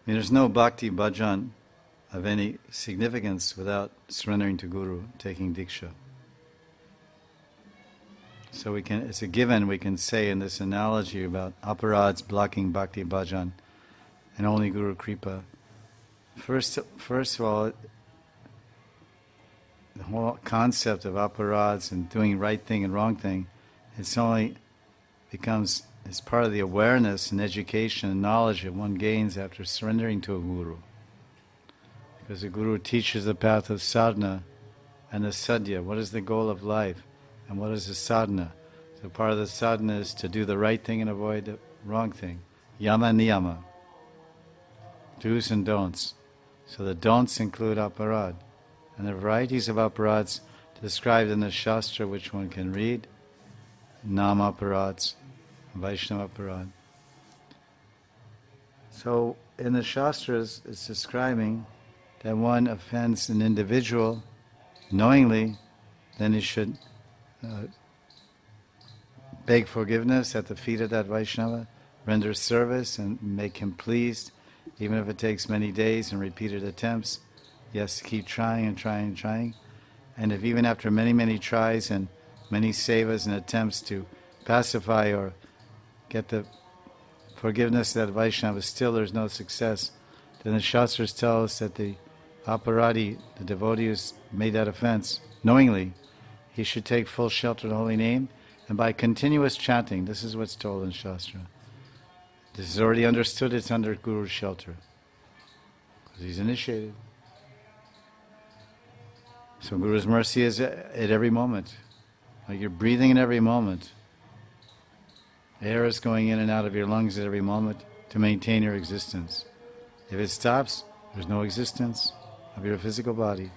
There's no bhakti bhajan of any significance without surrendering to Guru, taking diksha. So it's a given we can say in this analogy about aparads blocking bhakti bhajan and only Guru Kripa. First of all, the whole concept of aparads and doing right thing and wrong thing, it's part of the awareness and education and knowledge that one gains after surrendering to a Guru. Because the Guru teaches the path of sadhana and the sadhya. What is the goal of life? And what is the sadhana? So part of the sadhana is to do the right thing and avoid the wrong thing. Yama niyama. Do's and don'ts. So the don'ts include aparad. And the varieties of aparads described in the Shastra which one can read. Nama aparads, Vaishnava aparad. So in the Shastras it's describing that one offends an individual knowingly, then he should beg forgiveness at the feet of that Vaishnava, render service and make him pleased, even if it takes many days and repeated attempts. He has to keep trying and trying and trying. And if even after many, many tries and many sevas and attempts to pacify or get the forgiveness of that Vaishnava, still there's no success, then the Shastras tell us that the aparadi, the devotee who's made that offense, knowingly, he should take full shelter of the holy name, and by continuous chanting, this is what's told in Shastra. This is already understood, it's under Guru's shelter, because he's initiated. So Guru's mercy is at every moment. Like you're breathing in every moment. Air is going in and out of your lungs at every moment to maintain your existence. If it stops, there's no existence of your physical body.